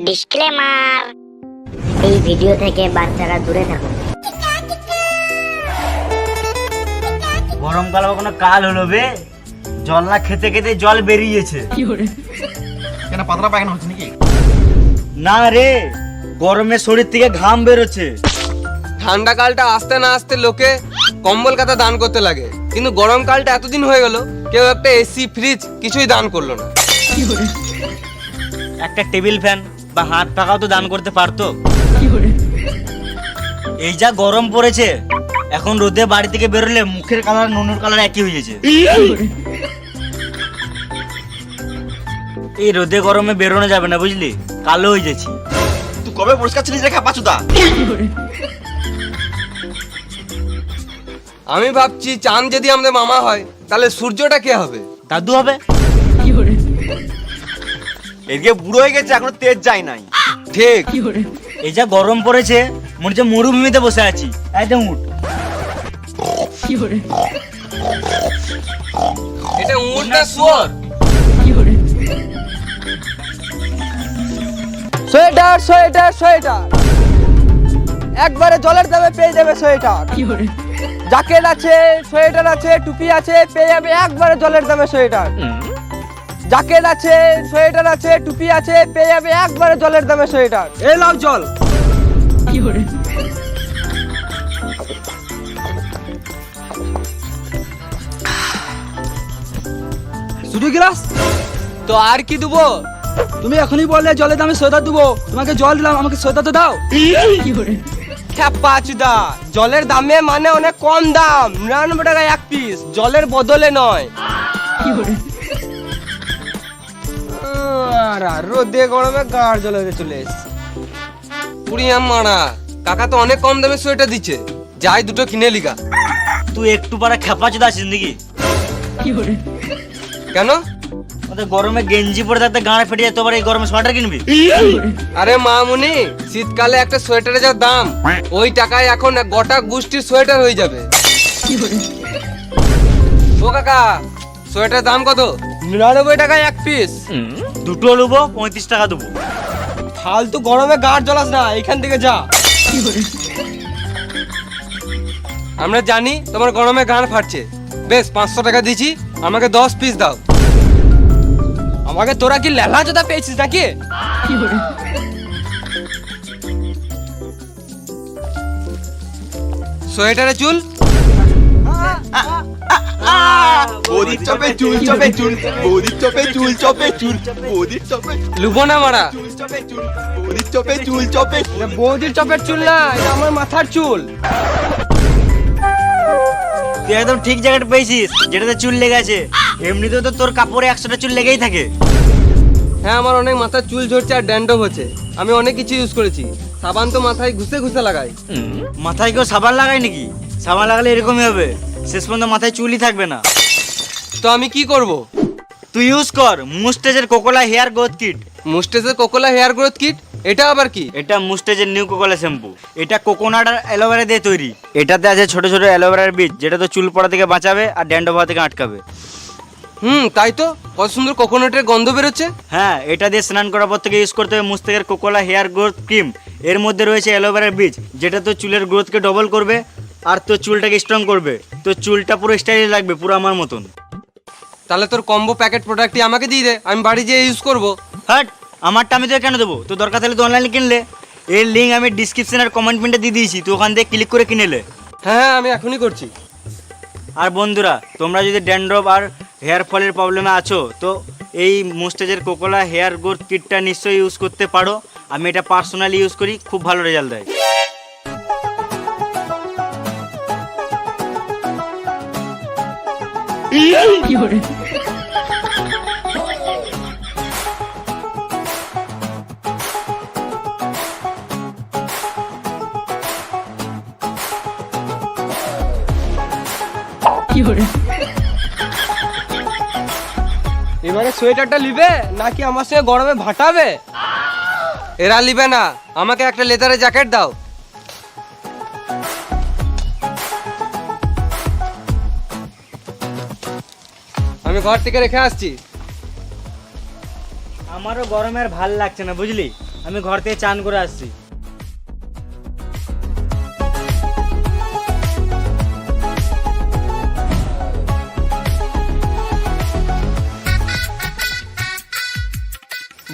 Disclaimer, এই video থেকে বাচ্চারা দূরে থাকুন। গরমকাল কোনো কাল হলো বে, জল না খেতে খেতে জল বেরিয়েছে। কেন পাতলা পায়খানা হচ্ছে নাকি? না রে, গরমে শরীর থেকে ঘাম বেরোচ্ছে। ঠান্ডা কালটা আসতে না আসতে লোকে কম্বল কাতা দান করতে লাগে, কিন্তু গরমকালটা এতদিন হয়ে গেল কেউ একটা এসি ফ্রিজ কিছুই দান করলো না। একটা টেবিল ফ্যান বা হাত পাখাও তো দান করতে পারতো। এই যা গরম পড়েছে, এখন রোদে বাড়ি থেকে বেরোলে মুখের কালার নুনুর কালার একই হয়ে গেছে। এই রোদে গরমে বেরোনো যাবে না, বুঝলি, কালো হয়ে যাচ্ছি। তুই কবে পরিষ্কার ছিলিস রে খাপাচুদা? আমি ভাবছি চাঁদ যদি আমাদের মামা হয় তাহলে সূর্যটা কে হবে? দাদু হবে। এদিকে বুড়ো হয়ে গেছে, এখনো তেজ যায় নাই। ঠিক। এই যা গরম পড়েছে, মনে হচ্ছে মরুভূমিতে বসে আছি। একদম উঠ। এটা উট না শুয়োর? সোয়েটার সোয়েটার সোয়েটার, একবারে জলের দামে পেয়ে যাবে সোয়েটার। জ্যাকেট আছে, সোয়েটার আছে, টুপি আছে, পেয়ে যাবে একবারে জলের দামে সোয়েটার। জ্যাকেট আছে, সোয়েটার আছে, টুপি আছে, পেয়ে যাবে একবারে জলের দামে সোয়েটার। এই লাও জল। শুধু গ্লাস তো আর কি দেবো? তুমি এখনই বললে জলের দামে সোয়েটার দেবো, তোমাকে জল দিলাম, আমাকে সোয়েটার তো দাও। খ্যাপাচুদা, জলের দামে মানে অনেক কম দাম, 99 টাকায় এক পিস, জলের বদলে নয়। রোদে গরমে গাড় জলে চলে এসছে। পুরিয়াম মারা, কাকা তো অনেক কম দামে সোয়েটার দিচ্ছে, যাই দুটো কিনে লিগা। তুই একটু পারা খেপাচোদা আছিস নাকি? কেন? ওদের গরমে গেঞ্জি পরে থাকতে গাঁড়ে ফেটে যায়, তোবার এই গরমে সোয়েটার কিনবি? আরে মামুনি, শীতকালে একটা সোয়েটারের যা দাম, ওই টাকায় এখন গোটা গোষ্ঠীর সোয়েটার হয়ে যাবে। ও কাকা, সোয়েটার দাম কত? 99 টাকায় এক পিস। দুটো নেবো, 35 টাকা দেবো। ফালতু গরমে গাড় জ্বলাস না, এখান থেকে যা। আমরা জানি তোমার গরমে গাড় ফাটছে, বেশ 500 টাকা দিছি, আমাকে 10 পিস দাও। আমাকে তোরা কি লেলা জোদা পেয়েছিস নাকি? সোয়েটারে চুল, বৌদির চপে চুল চপে চুল, বৌদির চপে চুল চপে চুল, বৌদির চপে লুবো না মারা। চুল চপে চুল, বৌদির চপে চুল চপে চুল। এটা বৌদির চপের চুল না, এটা আমার মাথার চুল। তুই একদম ঠিক জায়গাটা পেয়েছিস, যেটাতে চুল লেগে আছে। এমনিতেও তো তোর কাপড়ে 100টা চুল লেগেই থাকে। হ্যাঁ, আমার অনেক মাথার চুল ঝরছে আর ড্যান্ড্রফ হচ্ছে। আমি অনেক কিছু ইউজ করেছি, সাবান তো মাথায় ঘুষে ঘুষে লাগাই। মাথায় কেউ সাবান লাগায় নাকি? সাবান লাগালে এরকমই হবে, শেষ পর্যন্ত মাথায় চুলই থাকবে না। তো আমি কি করব? তুই ইউজ কর মুস্টেজের কোকোলা হেয়ার গ্রোথ কিট। মুস্টেজের কোকোলা হেয়ার গ্রোথ কিট, এটা আবার কি? এটা মুস্টেজের নিউ কোকোলা শ্যাম্পু। এটা কোকোনাট আর অ্যালোভেরা দিয়ে তৈরি। এটাতে আছে ছোট ছোট অ্যালোভেরার বীজ, যেটা তো চুল পড়া থেকে বাঁচাবে আর ড্যান্ড্রফ হওয়া থেকে আটকাবে। তাই তো, কত সুন্দর কোকোনাটের গন্ধ বেরোচ্ছে। হ্যাঁ, এটা দিয়ে স্নান করার পর থেকে ইউজ করতে হবে মুস্টেজের কোকোলা হেয়ার গ্রোথ ক্রিম। এর মধ্যে রয়েছে অ্যালোভেরার বীজ, যেটা তো চুলের গ্রোথকে ডবল করবে আর তোর চুলটাকে স্ট্রং করবে। তো চুলটা পুরো স্টাইলিশ লাগবে, পুরো আমার মতন। তাহলে তোর কম্বো প্যাকেট প্রোডাক্টই আমাকে দিয়ে দে, আমি বাড়ি যেয়ে ইউজ করব। হাট, আমারটা আমি তোকে কেন দেবো? তোর দরকার তাহলে তো অনলাইনে কিনলে। এর লিঙ্ক আমি ডিসক্রিপশন আর কমেন্ট পিনটা দিয়ে দিয়েছি, তুই ওখান থেকে ক্লিক করে কিনেলে। হ্যাঁ, আমি এখনই করছি। আর বন্ধুরা, তোমরা যদি ড্যান্ড্রফ আর হেয়ার ফলের প্রবলেমে আছো, তো এই মুস্টেজের কোকোলা হেয়ার গ্রোথ কিটটা নিশ্চয়ই ইউজ করতে পারো। আমি এটা পার্সোনালি ইউজ করি, খুব ভালো রেজাল্ট দেয়। এবারে সোয়েটারটা নিবে নাকি আমার সঙ্গে গরমে ভাটাবে? এরা নিবে না, আমাকে একটা লেদারের জ্যাকেট দাও। আমি ঘর থেকে রেখে আসছি। আমারও গরমে আর ভাল লাগছে না বুঝলি, আমি ঘর থেকে চান করে আসছি।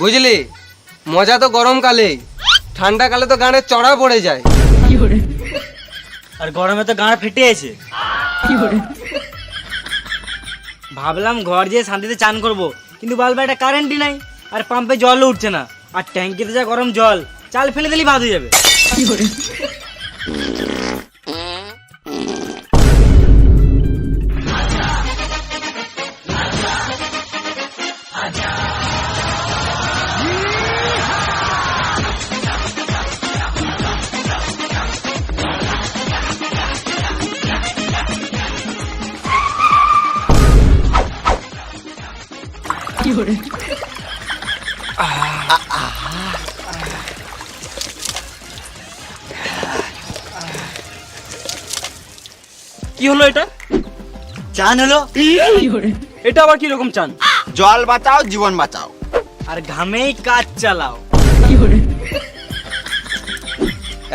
বুঝলি, মজা তো গরমকালে, ঠান্ডাকালে তো গানের চড়া পড়ে যায়। আর গরমে তো গাঁড় ফেটে আছে। ভাবলাম ঘর যেয়ে শান্তিতে চান করব, কিন্তু বালবা একটা কারেন্টই নাই, আর পাম্পে জলও উঠছে না, আর ট্যাঙ্কিতে যা গরম জল, চাল ফেলে দিলেই বাদ হয়ে যাবে। কি হলো এটা? চান হলো, এটা আবার কি রকম চান? জল বাঁচাও, জীবন বাঁচাও। আর ঘামেই কাজ চালাও।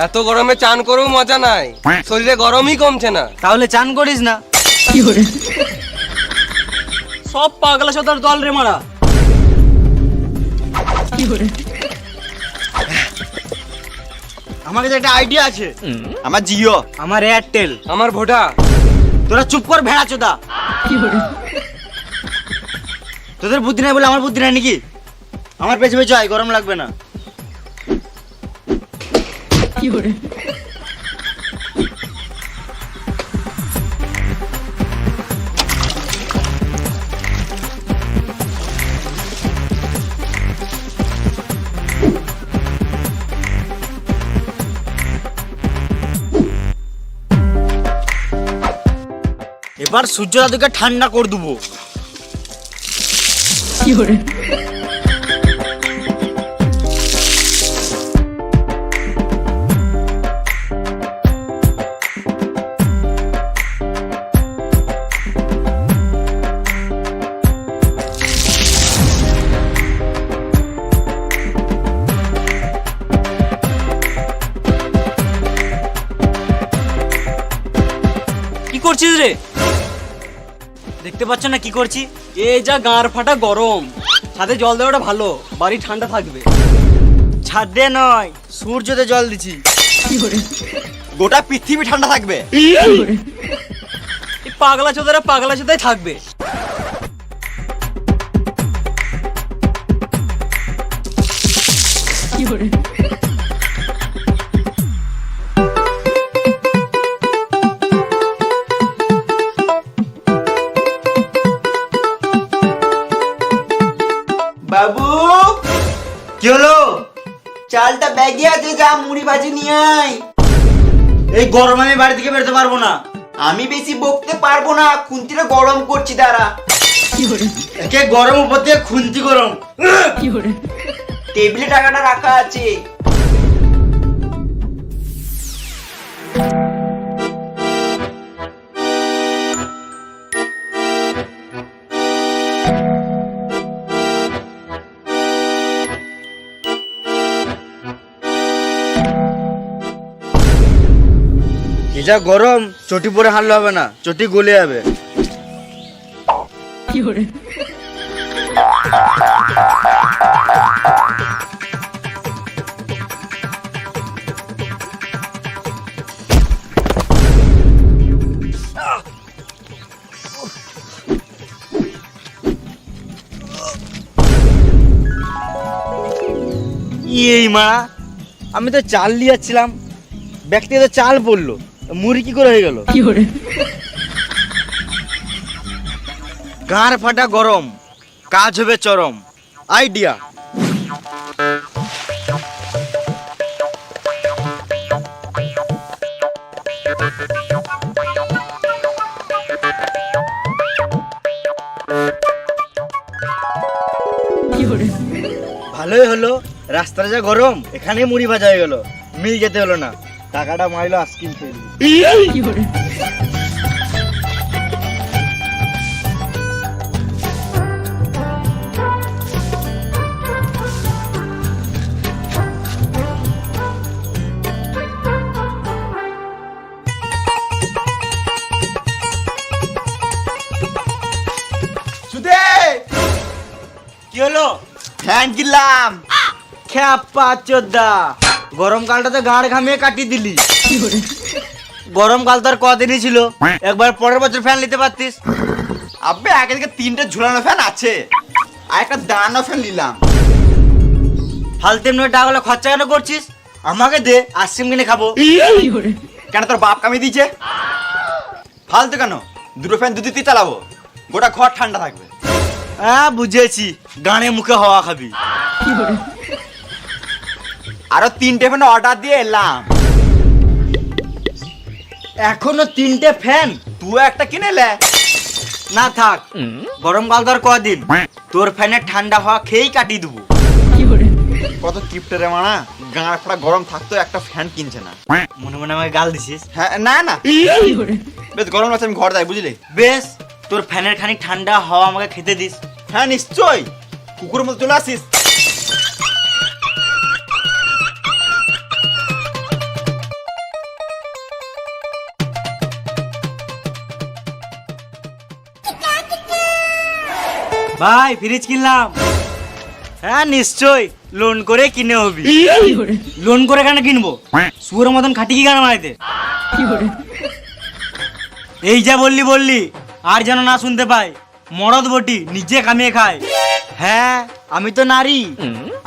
এত গরমে চান করেও মজা নাই, শরীরে গরমই কমছে না। তাহলে চান করিস না। সব পাগলা সদার দল রে মারা। আমার কাছে একটা আইডিয়া আছে। আমার জিও। আমার এয়ারটেল। আমার ভোটা। তোরা চুপ কর ভেড়া চোদা। তোদের বুদ্ধি নাই বলে আমার বুদ্ধি নাই নাকি? আমার পেছনে পেছনে আয়, গরম লাগবে না। এবার সূর্য দাদুকে ঠান্ডা করে দেবো। কি করছিস রে? দেখতে পাচ্ছ না কি করছি? এই যা গাঁড় ফাটা গরম, ছাদে জল দেওয়াটা ভালো, বাড়ি ঠান্ডা থাকবে। ছাদে নয়, সূর্যতে জল দিছি। গোটা পৃথিবী ঠান্ডা থাকবে। এই পাগলা চোদারা পাগলা চোদাই থাকবে। বাবু, কি হলো? চালটা ব্যাগে আছে, যা মুড়ি ভাজি নিয়ে আয়। এই গরমে আমি বাড়ি থেকে বেরোতে পারবো না। আমি বেশি বকতে পারবো না, খুন্তিটা গরম করছি, দাঁড়া। একে গরম উপর দিয়ে খুন্তি গরম। টেবিলে টাকাটা রাখা আছে। কি যা গরম, চটি পরে হারলে হবে না, চটি গলে যাবে। এই মা, আমি তো চাল নিয়ে যাচ্ছিলাম, ব্যাগ থেকে তো চাল পড়লো, মুড়ি কি করে হয়ে গেল? গাঁড় ফাটা গরম, কাজ হবে চরম। আইডিয়া। ভালোই হলো, রাস্তাটা যা গরম, এখানে মুড়ি ভাজা হয়ে গেল, মিল যেতে হলো না। টাকাটা মাইলো আইসক্রিম খেয়ে। ফ্যান কিনলাম। খ্যাপা চোদ্দা, গরমকালটাতে গাঁড় ঘামিয়ে কাটিয়ে দিলি। গরমকাল তো আর কদিনই ছিল, একবার পরের বছর ফ্যান নিতে পারতিস। আবে আগে থেকে 3টে ঝুলানো ফ্যান আছে, আর একটা দাঁড়ানো ফ্যান নিলাম। ফালতু এমনি টাকাগুলো খরচা কেন করছিস? আমাকে দে, আইসক্রিম কিনে খাবো। কেন তোর বাপ কামিয়ে দিয়েছে? ফালতু কেন, 2টো ফ্যান দুদিতে চালাবো, গোটা ঘর ঠান্ডা থাকবে। হ্যাঁ বুঝেছি, গানে মুখে হাওয়া খাবি। আরো 3টে ফ্যান অর্ডার দিয়ে এলাম। এখনো 3টে ফ্যান? তুই একটা কিনে লে। না থাক, গরমকাল তো আর কদিন, তোর ফ্যানের ঠান্ডা হাওয়া খেয়েই কাটিয়ে দেবো। কত কিপটে রে মানা, গাঁড় ফাড়া গরম থাকতো একটা ফ্যান কিনছে না। মনে মনে আমাকে গাল দিছিস? হ্যাঁ না না, বেশ গরম লাগছে, আমি ঘর যাই বুঝলি। বেশ, তোর ফ্যানের খানিক ঠান্ডা হাওয়া আমাকে খেতে দিস। হ্যাঁ নিশ্চয়, কুকুরের মতো চলে আসিস। ভাই ফ্রিজ কিনলাম। হ্যাঁ নিশ্চয়, লোন করে কিনে হবি। লোন করে কেন কিনবো? শুয়োর মতন খাটি কি গান মারাইতে? এই যা বললি আর যেন না শুনতে পাই। মরদ বটি, নিজে কামিয়ে খায়। হ্যাঁ আমি তো নারী,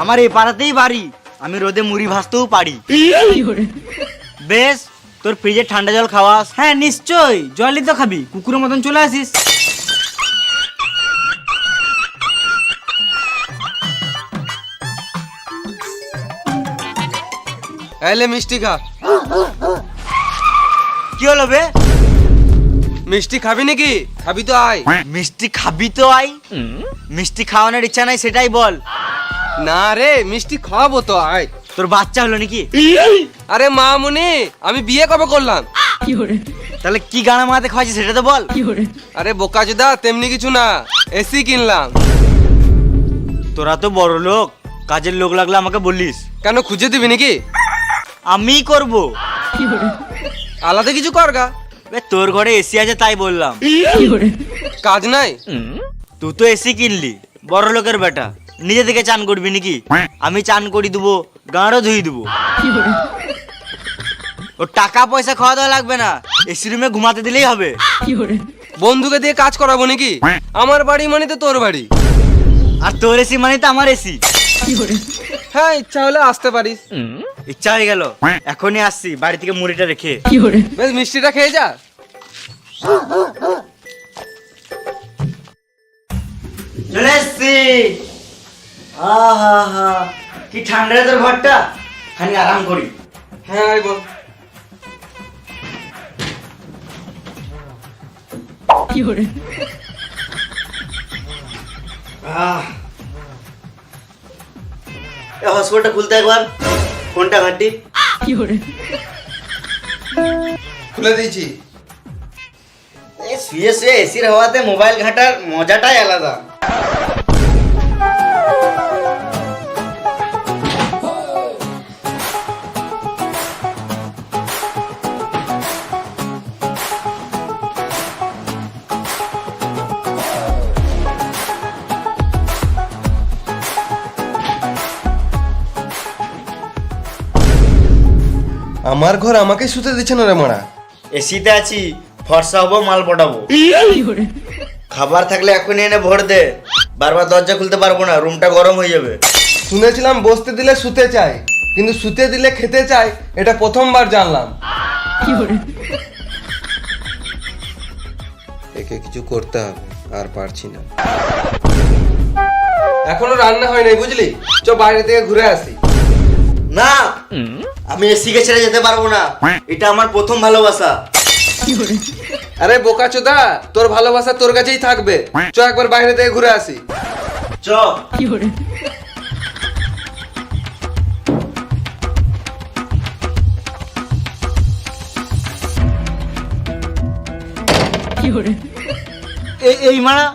আমার এই পাড়াতেই বাড়ি, আমি রোদে মুড়ি ভাজতেও পারি। বেশ, তোর ফ্রিজে ঠান্ডা জল খাওয়াস? হ্যাঁ নিশ্চয়, জলই তো খাবি, কুকুরের মতন চলে আসিস। এলে মিষ্টি খা। কি হলো বে? মিষ্টি খাবি নাকি? খাবি তো আয়। মিষ্টি খাবি তো আই। মিষ্টি খাওয়ানোর ইচ্ছা নাই সেটাই বল। না রে, মিষ্টি খাওয়াবো তো আয়। তোর বাচ্চা হলো নাকি? আরে মামুনি, আমি বিয়ে কবে করলাম? তাহলে কি গানা মারাতে খাওয়াছিস সেটা তো বল। আরে বোকাচোদা, তেমনি কিছু না, এসি কিনলাম। তোরা তো বড় লোক, কাজের লোক লাগলে আমাকে বলিস। কেন, খুঁজে দিবি নাকি? আমিই করব। আলাদা কিছু কর গা। বে, তোর ঘরে এসি আছে তাই বললাম। কাজ নাই? তুই তো এসি কিনলি, বড় লোকের বেটা, নিজে থেকে চান করবি নাকি? আমি চান করি দেবো, গাঁড়ও ধুই দেবো। ও টাকা পয়সা খাওয়া দাওয়া লাগবে না, এসি রুমে ঘুমাতে দিলেই হবে। বন্ধুকে দিয়ে কাজ করাবো নাকি? আমার বাড়ি মানে তো তোর বাড়ি। আর তোর এসি মানে তো আমার এসি। হ্যাঁ, ইচ্ছা হলে আসতে পারিস। ইচ্ছা হয়ে গেল, এখনই আসছি, বাড়ি থেকে মুড়িটা রেখে। বেশ, মিষ্টিটা খেয়ে যা। চলে এসছি। আহা, কি ঠান্ডা রে তোর ঘরটা, খানি আরাম করি। হ্যাঁ আয় বল। হসপিটালটা খুলতে একবার, কোনটা ঘাটি? খুলে দিয়েছি। শুয়ে শুয়ে এসির হাওয়াতে মোবাইল ঘাটার মজাটাই আলাদা। আমার ঘর আমাকে শুতে দিচ্ছে না রে মারা। এসিতে আছি, ফর্সা হবো, মাল পটাবো। খাবার থাকলে এখনই এনে ভর দে, বারবার দরজা খুলতে পারবো না, রুমটা গরম হয়ে যাবে। শুনেছিলাম বসতে দিলে শুতে চায়, কিন্তু শুতে দিলে খেতে চায়, এটা প্রথমবার জানলাম। একে কিছু করতে হবে, আর পারছি না। এখনো রান্না হয় নাই বুঝলি, চ বাইরে থেকে ঘুরে আসি। না, আমি এসিকে ছেড়ে যেতে পারবো না, এটা আমার প্রথম ভালোবাসা। আরে বোকাচোদা, তোর ভালোবাসা তোর কাছেই থাকবে, চ একবার বাইরে থেকে ঘুরে আসি। চ। এই মারা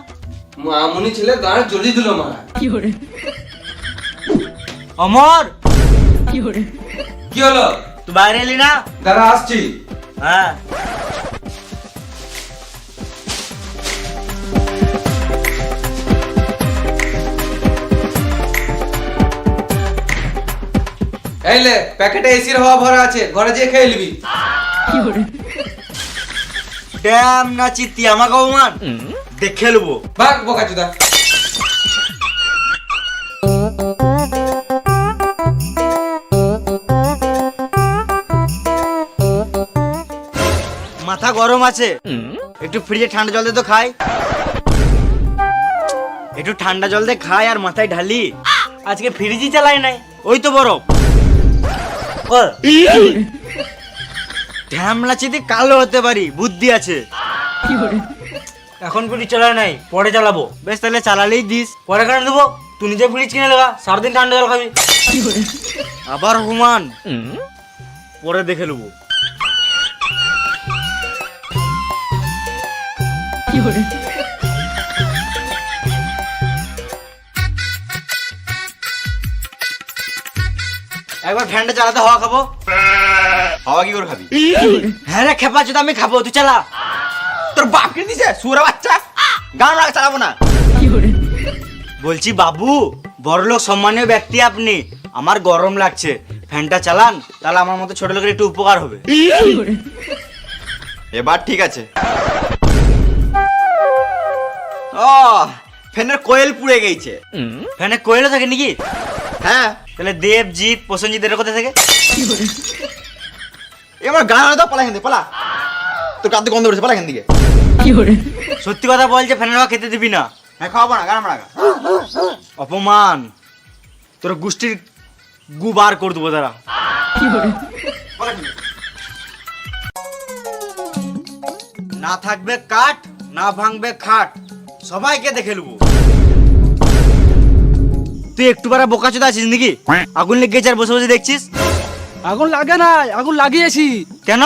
মামুনি ছেলে গাঁড় জ্বলি দিল মারা। অমর, কি হলো? তুই বাইরে এলি না? দাঁড়া আসছি। হ্যাঁ। এই লে প্যাকেটে এসির হাওয়া ভরা আছে, ঘরে যেয়ে খেয়ে নিবি। ড্যাম না চিত্তি আমাকে অপমান দেখে নেবো। ভাগ বোকাচোদা। মাথা গরম আছে, একটু ফ্রিজে ঠান্ডা জল দিয়ে তো খাই। একটু ঠান্ডা জল দিয়ে খাই আর মাথায় ঢালি। আজকে ফ্রিজই চালাই নাই, ওই তো বরফ। ও ঢ্যামলা চিতি কালো হতে পারি, বুদ্ধি আছে। এখন ফ্রিজ চালায় নাই, পরে চালাবো। বেশ তাহলে চালালেই দিস, পরে কেন দেবো? তুই নিজে ফ্রিজ কিনে লাগা, সারাদিন ঠান্ডা জল খাবি। আবার হুমান, পরে দেখে নেবো। একবার ফ্যানটা চালাতে হাওয়া খাবো। হাওয়া কি করে খাবি? হ্যাঁ রে খেপা চোদা, আমি খাবো, তুই চালা। তোর বাপ কিনে দিছে সুরা বাচ্চা, গান রাখ চালাবো না। বলছি বাবু, বড়লোক সম্মানীয় ব্যক্তি আপনি, আমার গরম লাগছে, ফ্যানটা চালান, তাহলে আমার মতো ছোট লোকের একটু উপকার হবে। এবার ঠিক আছে। ও ফ্যানের কোয়েল পুড়ে গেছে। ফ্যানে কোয়েলও থাকে নাকি? হ্যাঁ, তাহলে দেবজিৎ প্রসেনজিৎ এর কথা থাকে। এবার গান দাও, পালা এখান থেকে, পালা। তোর কাঁদতে গন্ধ উঠেছে, পালা এখান থেকে। সত্যি কথা বলছে, ফ্যানের হাওয়া খেতে দিবি না। হ্যাঁ খাওয়াবো না, গান মারা। অপমান, তোর গোষ্ঠীর গু বার করে দেবো তারা। না থাকবে কাঠ, না ভাঙবে খাট, সবাইকে দেখে নেবো। তুই একটু বারা বোকাচোদা আছিস নাকি? আগুন লেগে গেছে আর বসে বসে দেখছিস। আগুন লাগে না, আগুন লাগিয়েছি। কেন?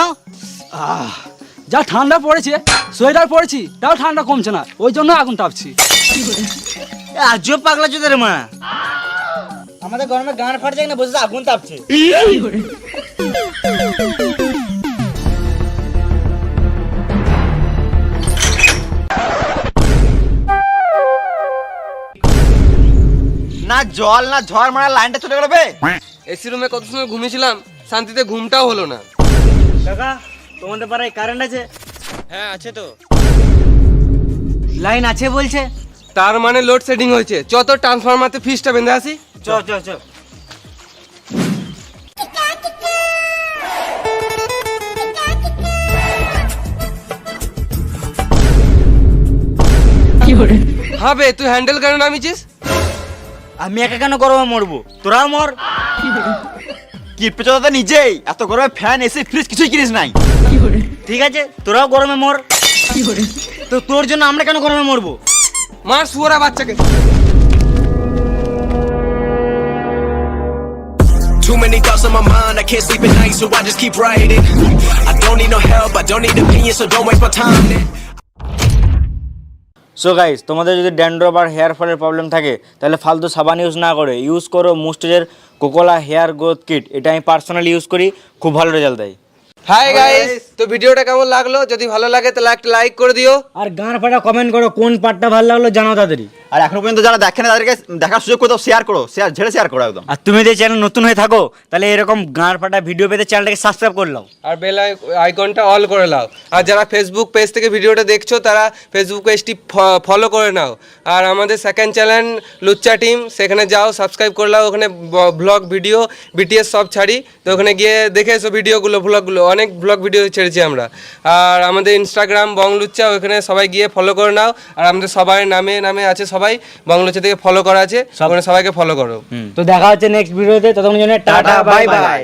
যা ঠান্ডা পড়েছে, সোয়েটার পরেছি, তাও ঠান্ডা কমছে না, ওই জন্য আগুন তাপছি। আজও পাগলা চোদারে মা, আমাদের গরমে গান ফাটছে না, বসে আগুন তাপছে। না জল না ঝড় মারা লাইনটা চলে গেল বে। এসি রুমে কত সময় ঘুমিয়েছিলাম, শান্তিতে ঘুমটাও হলো না। কাকা, তোমাদের পাড়ায় কারেন্ট আছে? হ্যাঁ আছে তো। লাইন আছে বলছে। তার মানে লোড শেডিং হয়েছে। যত ট্রান্সফরমারতে ফিসটা বেঁধে আসি। চ চ চ। হবে তুই হ্যান্ডেল কেন নামিয়েছিস? আমি একা কেন গরমে মরবো, তোরাও মর। কি পেছনে তো নিজেই এত গরমে ফ্যান এসি ফ্রিজ কিছুই কিনিস নাই। ঠিক আছে, তোরাও গরমে মর। তো তোর জন্য আমরা কেন গরমে মরবো? মার শুয়োরা বাচ্চাকে। Too many thoughts on my mind, I can't sleep at night, so I just keep writing. I don't need no help, I don't need opinions, so don't waste my time. So guys, তোমাদের যদি dandruff আর hair ফলের problem থাকে, তাহলে ফালতু সাবান use না করে use করো মুস্টেজের কোকোলা হেয়ার গ্রোথ কিট। এটা আমি পার্সোনালি ইউজ করি, খুব ভালো রেজাল্ট দেয়। হাই গাইস, তো ভিডিওটা কেমন লাগলো? যদি ভালো লাগে তাহলে একটা লাইক করে দিও, আর গান ফাটা কমেন্ট করো, কোন পার্টটা ভালো লাগলো জানাও তাড়াতাড়ি। আর এখনো পর্যন্ত যারা দেখেন না তাদেরকে দেখার সুযোগ করে দাও, শেয়ার করো, শেয়ার করো একদম। আর তুমি যদি চ্যানেল নতুন হয়ে থাকো, তাহলে এরকম গান ফাটা ভিডিও পেতে চ্যানেলটাকে সাবস্ক্রাইব করে নাও আর বেল আইকনটা অল করে নাও। আর যারা ফেসবুক পেজ থেকে ভিডিওটা দেখছো, তারা ফেসবুক পেজটি ফলো করে নাও। আর আমাদের সেকেন্ড চ্যানেল লুচ্চা টিম, সেখানে যাও, সাবস্ক্রাইব করে নাও। ওখানে ব্লগ ভিডিও বিটিএস সব ছাড়ি, তো ওখানে গিয়ে দেখে এসো ভিডিওগুলো, ব্লগগুলো, অনেক ব্লগ ভিডিও ছেড়েছি আমরা। আর আমাদের ইনস্টাগ্রাম বংলুচ্চা, ওখানে সবাই গিয়ে ফলো করে নাও। আর আমাদের সবাই নামে নামে আছে, সবাই বংলুচ্চা থেকে ফলো করা আছে, ওখানে সবাইকে ফলো করো। তো দেখা হচ্ছে নেক্সট ভিডিওতে, ততক্ষণ জন্য টাটা বাই বাই।